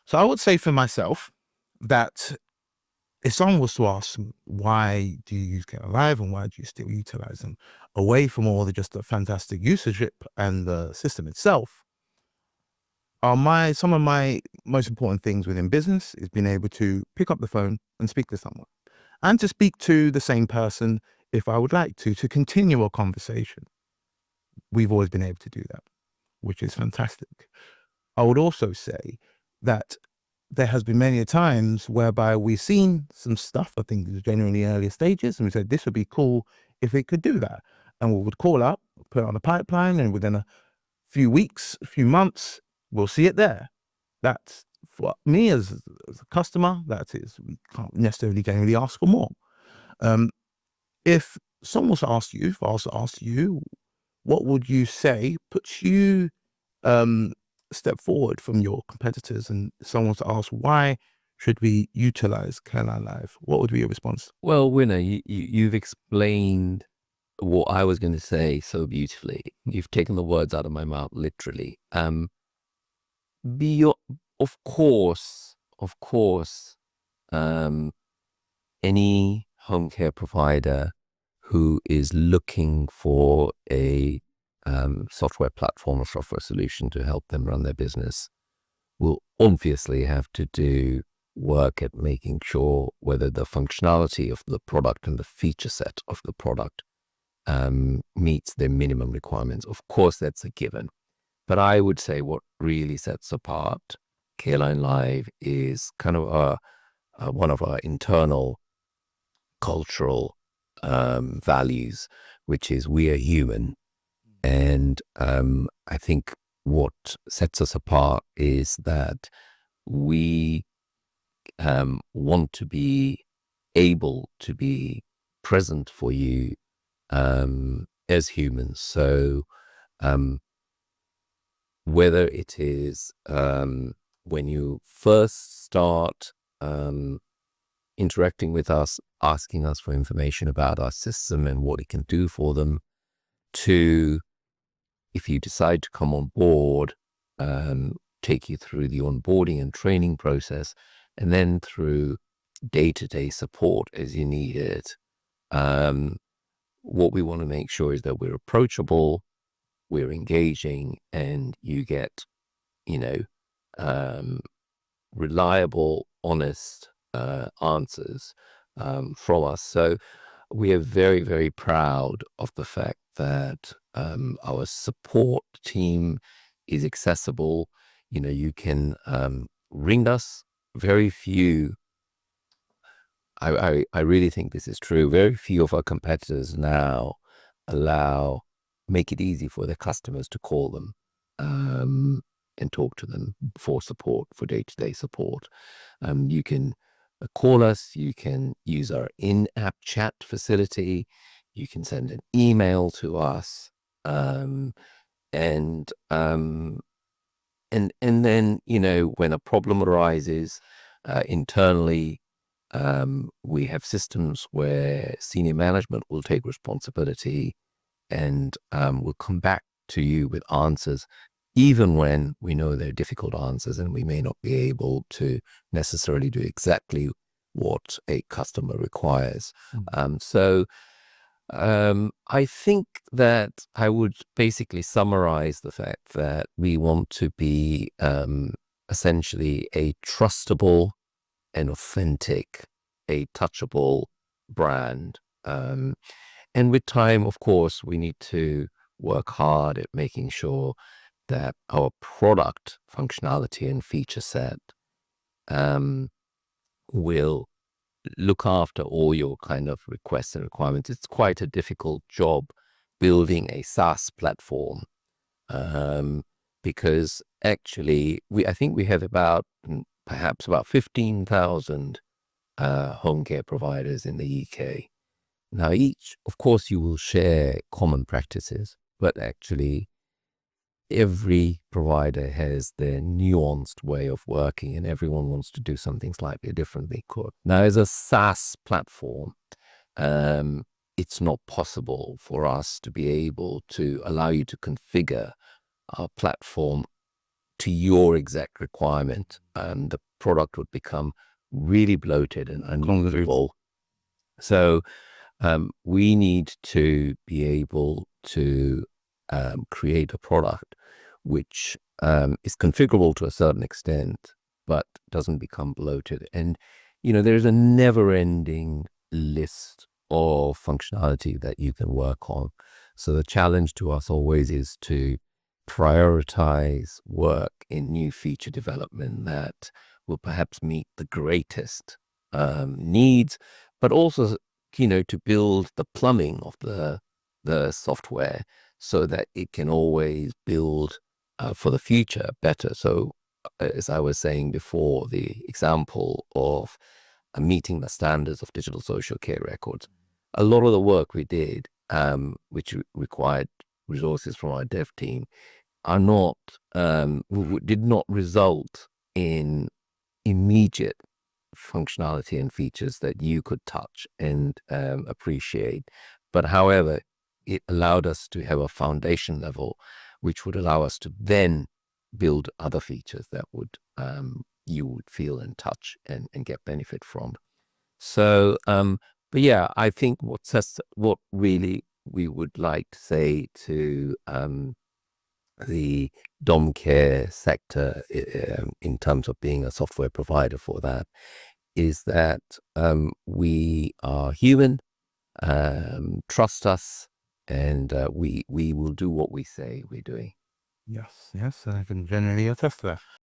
So I would say for myself that if someone was to ask, why do you use CareLineLive and why do you still utilize them, away from all the just the fantastic usage and the system itself, some of my most important things within business is being able to pick up the phone and speak to someone, and to speak to the same person if I would like to continue a conversation. We've always been able to do that, which is fantastic. I would also say that there has been many a times whereby we've seen some stuff, I think it's genuinely earlier stages, and we said this would be cool if it could do that. And we would call up, put it on the pipeline, and within a few weeks, a few months, we'll see it there. That's for me as a customer, that is, we can't necessarily generally ask for more. If someone was to ask you, if I was to ask you, what would you say puts you step forward from your competitors, and someone was to ask, why should we utilize CareLineLive? What would be your response? Well, Winner, you've explained what I was going to say so beautifully. You've taken the words out of my mouth, literally. Of course, any home care provider who is looking for a software platform or software solution to help them run their business will obviously have to do work at making sure whether the functionality of the product and the feature set of the product meets their minimum requirements. Of course, that's a given. But I would say what really sets apart CareLineLive is kind of one of our internal cultural values, which is we are human. And I think what sets us apart is that we want to be able to be present for you as humans. So whether it is when you first start interacting with us, asking us for information about our system and what it can do for them, to if you decide to come on board, take you through the onboarding and training process, and then through day-to-day support as you need it. What we want to make sure is that we're approachable, we're engaging, and you get, reliable, honest answers from us. So we are very, very proud of the fact that our support team is accessible. You can ring us. Very few, I really think this is true, very few of our competitors now make it easy for their customers to call them and talk to them for support, for day-to-day support. You can call us, you can use our in-app chat facility, you can send an email to us, and then, when a problem arises internally, we have systems where senior management will take responsibility and will come back to you with answers, even when we know they're difficult answers and we may not be able to necessarily do exactly what a customer requires. So I think that I would basically summarize the fact that we want to be essentially a trustable and authentic, a touchable brand. And with time, of course, we need to work hard at making sure that our product functionality and feature set will look after all your kind of requests and requirements. It's quite a difficult job building a SaaS platform because actually I think we have perhaps about 15,000 home care providers in the UK. Now of course, you will share common practices, but actually every provider has their nuanced way of working and everyone wants to do something slightly differently. Now, as a SaaS platform, it's not possible for us to be able to allow you to configure our platform to your exact requirement, and the product would become really bloated and unusable. So we need to be able to create a product which is configurable to a certain extent, but doesn't become bloated. And, there's a never-ending list of functionality that you can work on. So the challenge to us always is to prioritize work in new feature development that will perhaps meet the greatest needs, but also, to build the plumbing of the software so that it can always build for the future better. So as I was saying before, the example of meeting the standards of digital social care records, a lot of the work we did, which required resources from our dev team, are not did not result in immediate functionality and features that you could touch and appreciate. But however, it allowed us to have a foundation level, which would allow us to then build other features that would you would feel and touch and get benefit from. So, but yeah, I think what really we would like to say to the dom care sector in terms of being a software provider for that is that we are human, trust us, and we will do what we say we're doing. Yes, I can generally attest to that.